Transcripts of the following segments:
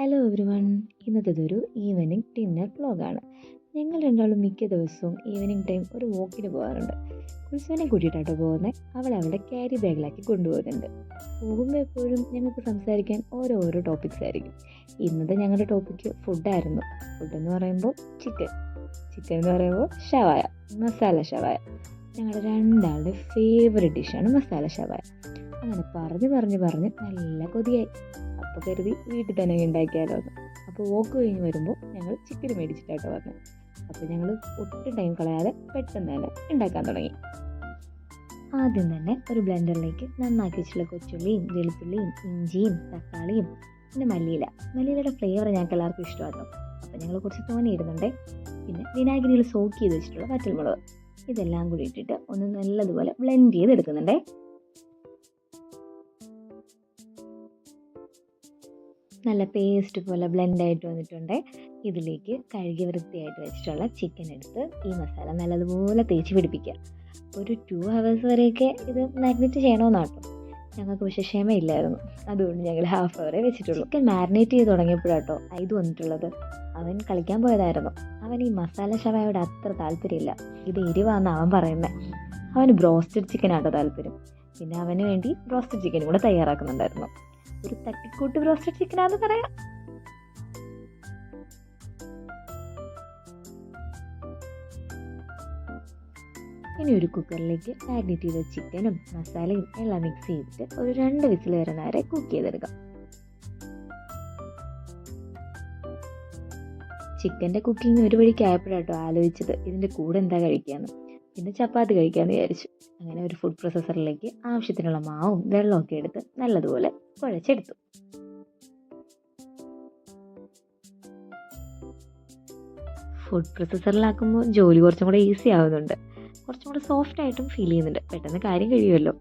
Hello everyone. ഇന്നത്തേതൊരു evening dinner വ്ളോഗാണ്. ഞങ്ങൾ രണ്ടാളും മിക്ക ദിവസവും ഈവനിങ് ടൈം ഒരു വോക്കിന് പോകാറുണ്ട്. കുൽസുവിനെ കൂട്ടിയിട്ടാട്ടോ പോകുന്നത്. അവൾ അവളുടെ ക്യാരി ബാഗിലാക്കി കൊണ്ടുപോകുന്നുണ്ട്. പോകുമ്പോൾ എപ്പോഴും ഞങ്ങൾക്ക് സംസാരിക്കാൻ ഓരോരോ ടോപ്പിക്സ് ആയിരിക്കും. ഇന്നത്തെ ഞങ്ങളുടെ ടോപ്പിക്ക് ഫുഡായിരുന്നു. ഫുഡെന്ന് പറയുമ്പോൾ ചിക്കൻ എന്ന് പറയുമ്പോൾ ഷവായ, മസാല ഷവായ. ഞങ്ങളുടെ രണ്ടാളുടെ ഫേവറേറ്റ് ഡിഷാണ് മസാല ഷവായ. അങ്ങനെ പറഞ്ഞ് നല്ല കൊതിയായി. അപ്പോൾ കരുതി വീട്ടിൽ തന്നെ ഉണ്ടാക്കിയാലോ എന്ന്. അപ്പോൾ വോക്ക് കഴിഞ്ഞ് വരുമ്പോൾ ഞങ്ങൾ ചിക്കൻ മേടിച്ചിട്ടാട്ടോ വന്നത്. അപ്പോൾ ഞങ്ങൾ ഒട്ടും ടൈം കളയാതെ പെട്ടെന്ന് തന്നെ ഉണ്ടാക്കാൻ തുടങ്ങി. ആദ്യം തന്നെ ഒരു ബ്ലെൻഡറിലേക്ക് നന്നാക്കി വെച്ചിട്ടുള്ള കൊച്ചുള്ളിയും വെളുത്തുള്ളിയും ഇഞ്ചിയും തക്കാളിയും പിന്നെ മല്ലിയിലയുടെ ഫ്ലേവർ ഞങ്ങൾക്ക് എല്ലാവർക്കും ഇഷ്ടമാട്ടോ. അപ്പോൾ ഞങ്ങൾ കുറച്ച് തോന്നിയിടുന്നുണ്ട്. പിന്നെ വിനാഗിരിയിൽ സോക്ക് ചെയ്ത് വെച്ചിട്ടുള്ള വറ്റൽമുളക്, ഇതെല്ലാം കൂടി ഇട്ടിട്ട് ഒന്ന് നല്ലതുപോലെ ബ്ലെൻഡ് ചെയ്തെടുക്കുന്നുണ്ടേ. നല്ല പേസ്റ്റ് പോലെ ബ്ലെൻഡായിട്ട് വന്നിട്ടുണ്ട്. ഇതിലേക്ക് കഴുകി വൃത്തിയായിട്ട് വെച്ചിട്ടുള്ള ചിക്കൻ എടുത്ത് ഈ മസാല നല്ലതുപോലെ തേച്ച് പിടിപ്പിക്കുക. ഒരു 2 hours വരെയൊക്കെ ഇത് മാരിനേറ്റ് ചെയ്യണമെന്നാട്ടോ. ഞങ്ങൾക്ക് പക്ഷേ ക്ഷമയില്ലായിരുന്നു. അതുകൊണ്ട് ഞങ്ങൾ ½ hour വെച്ചിട്ടുള്ളൂ. ചിക്കൻ മാരിനേറ്റ് ചെയ്ത് തുടങ്ങിയപ്പോഴാട്ടോ ഇത് വന്നിട്ടുള്ളത്. അവൻ കളിക്കാൻ പോയതായിരുന്നു. അവൻ ഈ മസാല ഷവായോട് അത്ര താല്പര്യമില്ല. ഇത് എരിവാന്ന് അവൻ പറയുന്നത്. അവന് ബ്രോസ്റ്റഡ് ചിക്കനാട്ടോ താല്പര്യം. പിന്നെ അവന് വേണ്ടി ബ്രോസ്റ്റഡ് ചിക്കനും കൂടെ തയ്യാറാക്കുന്നുണ്ടായിരുന്നു. ഒരു തട്ടിക്കൂട്ട് ബ്രോസ്റ്റഡ് ചിക്കനാന്ന് പറയാം. ഇനി ഒരു കുക്കറിലേക്ക് മാരിനേറ്റ് ചെയ്ത ചിക്കനും മസാലയും എല്ലാം മിക്സ് ചെയ്തിട്ട് ഒരു 2 വിസിൽ വരെ നേരെ കുക്ക് ചെയ്തെടുക്കാം. ചിക്കൻ്റെ കുക്കിംഗ് ഒരു വഴിക്ക് ആയപ്പോഴാട്ടോ ആലോചിച്ചത് ഇതിൻ്റെ കൂടെ എന്താ കഴിക്കാമെന്ന്. പിന്നെ ചപ്പാത്തി കഴിക്കാമെന്ന് വിചാരിച്ചു. അങ്ങനെ ഒരു ഫുഡ് പ്രോസസ്സറിലേക്ക് ആവശ്യത്തിനുള്ള മാവും വെള്ളമൊക്കെ എടുത്ത് നല്ലതുപോലെ കുഴച്ചെടുത്തു. ഫുഡ് പ്രോസസ്സറിലാക്കുമ്പോൾ ജോലി കുറച്ചും കൂടെ ഈസി ആവുന്നുണ്ട്. കുറച്ചും കൂടെ സോഫ്റ്റ് ആയിട്ടും ഫീൽ ചെയ്യുന്നുണ്ട്. പെട്ടെന്ന് കാര്യം കഴിയുമല്ലോ.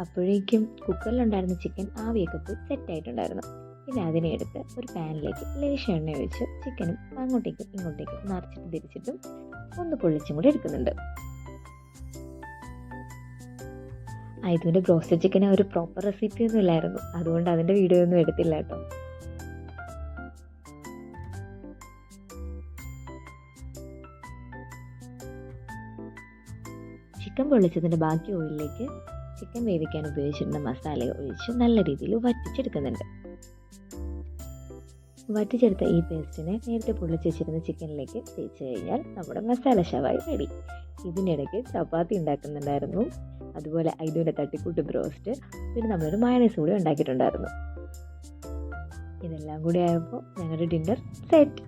അപ്പോഴേക്കും കുക്കറിലുണ്ടായിരുന്ന ചിക്കൻ ആവിയൊക്കെ പോയി സെറ്റായിട്ടുണ്ടായിരുന്നു. പിന്നെ അതിനെ എടുത്ത് ഒരു പാനിലേക്ക് ലേശം എണ്ണ ഒഴിച്ച് ചിക്കനും അങ്ങോട്ടേക്കും ഇങ്ങോട്ടേക്കും നിറച്ചിട്ട് തിരിച്ചിട്ടും ഒന്ന് പൊള്ളിച്ചും കൂടി എടുക്കുന്നുണ്ട്. ഇതിൻ്റെ ബ്രോസ്റ്റഡ് ചിക്കന് ഒരു പ്രോപ്പർ റെസിപ്പി ഒന്നും ഇല്ലായിരുന്നു. അതുകൊണ്ട് അതിൻ്റെ വീഡിയോ ഒന്നും എടുത്തില്ല കേട്ടോ. ചിക്കൻ പൊള്ളിച്ചതിൻ്റെ ബാക്കി ഓയിലിലേക്ക് ചിക്കൻ വേവിക്കാൻ ഉപയോഗിച്ചിരുന്ന മസാല ഒഴിച്ച് നല്ല രീതിയിൽ വറ്റിച്ചെടുക്കുന്നുണ്ട്. വറ്റിച്ചെടുത്ത ഈ പേസ്റ്റിനെ നേരത്തെ പൊള്ളിച്ച് വെച്ചിരുന്ന ചിക്കനിലേക്ക് തേച്ച് കഴിഞ്ഞാൽ നമ്മുടെ മസാല ഷവായി റെഡി. ഇതിനിടയ്ക്ക് ചപ്പാത്തി ഉണ്ടാക്കുന്നുണ്ടായിരുന്നു. അതുപോലെ ഇതിൻ്റെ തട്ടിക്കൂട്ട് ബ്രോസ്റ്റ്, പിന്നെ നമ്മളൊരു മയണൈസ് കൂടി ഉണ്ടാക്കിയിട്ടുണ്ടായിരുന്നു. ഇതെല്ലാം കൂടി ആയപ്പോൾ ഞങ്ങളുടെ ഡിന്നർ സെറ്റ്.